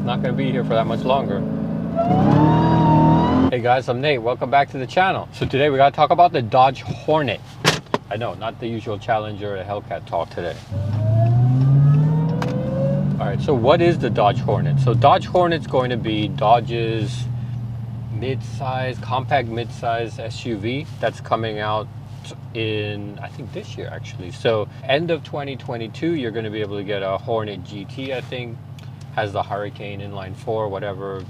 not going to be here for that much longer. Hey guys, I'm Nate. Welcome back to the channel. So today we got to talk about the Dodge Hornet. I know, not the usual Challenger or Hellcat talk today. All right, so what is the Dodge Hornet? So Dodge Hornet's going to be Dodge's mid-size, compact mid-size SUV that's coming out in, I think, this year actually. So end of 2022, you're going to be able to get a Hornet GT, I think. Has the Hurricane inline 4, whatever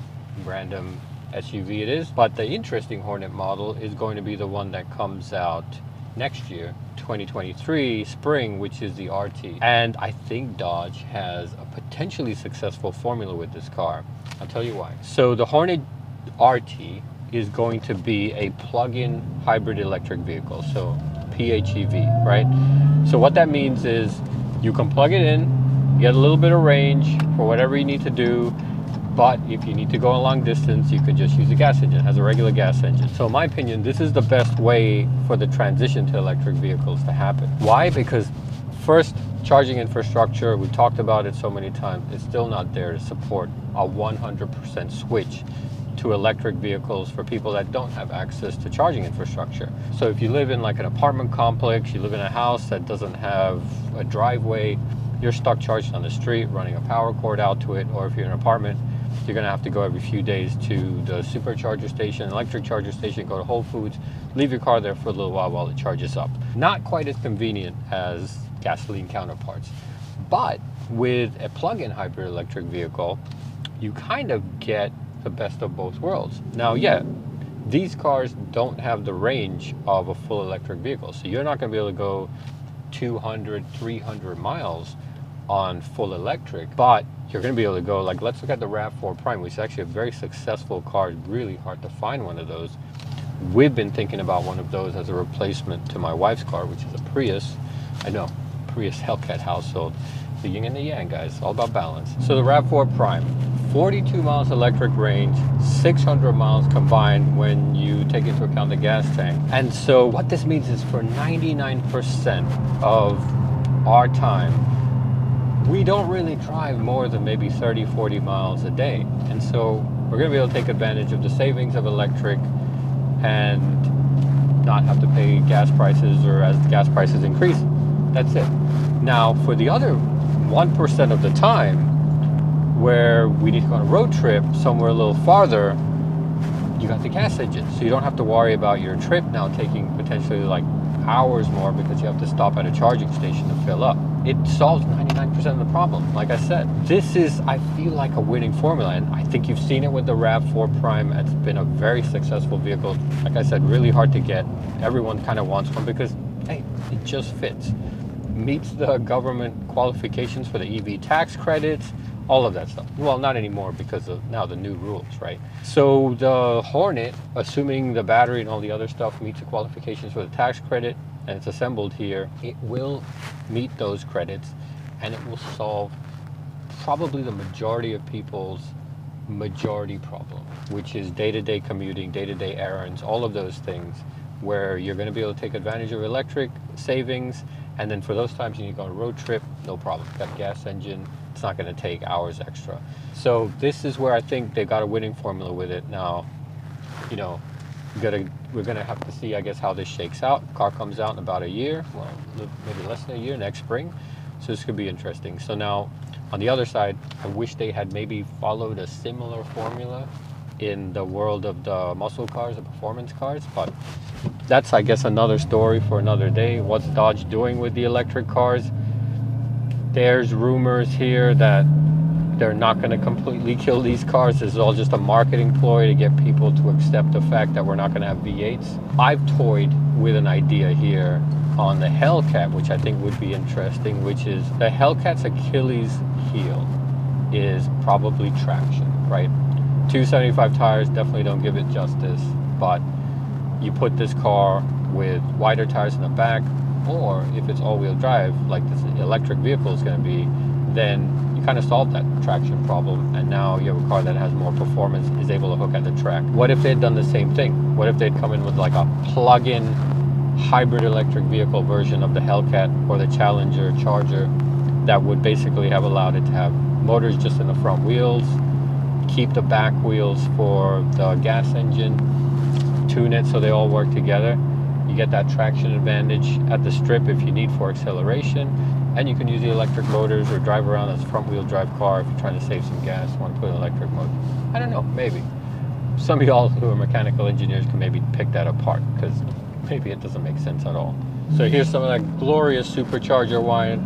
random SUV it is. But the interesting Hornet model is going to be the one that comes out next year, 2023 spring, which is the RT. And I think Dodge has a potentially successful formula with this car. I'll tell you why. So the Hornet RT is going to be a plug-in hybrid electric vehicle, so PHEV, right? So what that means is you can plug it in, get a little bit of range for whatever you need to do, but if you need to go a long distance, you could just use a gas engine. It has a regular gas engine. So in my opinion, this is the best way for the transition to electric vehicles to happen. Why? Because first, charging infrastructure, we talked about it so many times, it's still not there to support a 100% switch to electric vehicles for people that don't have access to charging infrastructure. So if you live in like an apartment complex, you live in a house that doesn't have a driveway, you're stuck charging on the street, running a power cord out to it, or if you're in an apartment, you're gonna have to go every few days to the supercharger station, electric charger station, go to Whole Foods, leave your car there for a little while it charges up. Not quite as convenient as gasoline counterparts. But with a plug-in hybrid electric vehicle, you kind of get the best of both worlds. Now, yeah, these cars don't have the range of a full electric vehicle. So you're not gonna be able to go 200, 300 miles on full electric, but you're going to be able to go, like, let's look at the RAV4 Prime, which is actually a very successful car. It's really hard to find one of those. We've been thinking about one of those as a replacement to my wife's car, which is a Prius. I know, Prius Hellcat household. The yin and the yang, guys, all about balance. So the RAV4 Prime, 42 miles electric range, 600 miles combined when you take into account the gas tank. And so what this means is for 99% of our time, we don't really drive more than maybe 30, 40 miles a day. And so we're gonna be able to take advantage of the savings of electric and not have to pay gas prices, or as gas prices increase. That's it. Now, for the other 1% of the time where we need to go on a road trip somewhere a little farther, you got the gas engine. So you don't have to worry about your trip now taking potentially like hours more because you have to stop at a charging station to fill up. It solves 99% of the problem. Like I said, this is, I feel like, a winning formula, and I think you've seen it with the RAV4 Prime. It's been a very successful vehicle. Like I said, really hard to get. Everyone kind of wants one because, hey, it just fits. Meets the government qualifications for the EV tax credits, all of that stuff. Well, not anymore because of now the new rules, right? So the Hornet, assuming the battery and all the other stuff meets the qualifications for the tax credit, and it's assembled here, it will meet those credits, and it will solve probably the majority of people's majority problem, which is day-to-day commuting, day-to-day errands, all of those things, where you're going to be able to take advantage of electric savings. And then for those times you need to go on a road trip, no problem. Got a gas engine, it's not going to take hours extra. So this is where I think they got a winning formula with it. Now, you know, we're gonna have to see, I guess, how this shakes out. Car comes out in about a year, well, maybe less than a year, next spring. So this could be interesting. So now, on the other side, I wish they had maybe followed a similar formula in the world of the muscle cars, the performance cars, but that's, I guess, another story for another day. What's Dodge doing with the electric cars? There's rumors here that they're not going to completely kill these cars. This is all just a marketing ploy to get people to accept the fact that we're not going to have V8s. I've toyed with an idea here on the Hellcat, which I think would be interesting, which is the Hellcat's Achilles heel is probably traction, right? 275 tires definitely don't give it justice, but you put this car with wider tires in the back, or if it's all-wheel drive, like this electric vehicle is going to be, then you kind of solve that traction problem, and now you have a car that has more performance, is able to hook at the track. What if they'd done the same thing? What if they'd come in with like a plug-in hybrid electric vehicle version of the Hellcat or the Challenger Charger that would basically have allowed it to have motors just in the front wheels, keep the back wheels for the gas engine, tune it so they all work together. You get that traction advantage at the strip if you need for acceleration, and you can use the electric motors or drive around as a front wheel drive car if you're trying to save some gas, want to put an electric motor. I don't know, maybe. Some of y'all who are mechanical engineers can maybe pick that apart, because maybe it doesn't make sense at all. So here's some of that glorious supercharger wire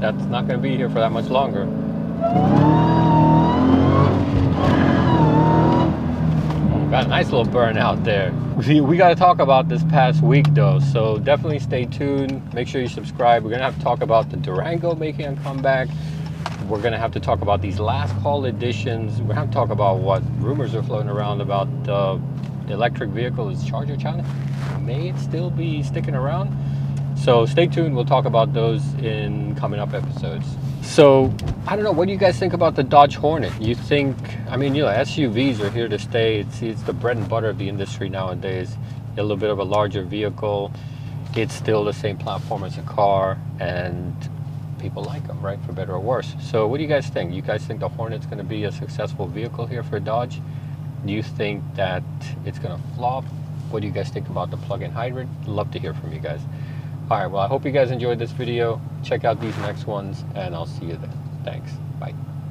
that's not going to be here for that much longer. Got a nice little burnout there. We got to talk about this past week though, so definitely stay tuned. Make sure you subscribe. We're gonna have to talk about the Durango making a comeback. We're gonna have to talk about these last call editions. We're gonna have to talk about what rumors are floating around about the electric vehicle is Charger Challenge. May it still be sticking around? So stay tuned. We'll talk about those in coming up episodes. So I don't know, what do you guys think about the Dodge Hornet? You think, I mean, you know, SUVs are here to stay. It's the bread and butter of the industry nowadays. A little bit of a larger vehicle. It's still the same platform as a car, and people like them, right? For better or worse. So what do you guys think? You guys think the Hornet's going to be a successful vehicle here for Dodge? Do you think that it's going to flop? What do you guys think about the plug-in hybrid? Love to hear from you guys. All right, well, I hope you guys enjoyed this video. Check out these next ones, and I'll see you then. Thanks. Bye.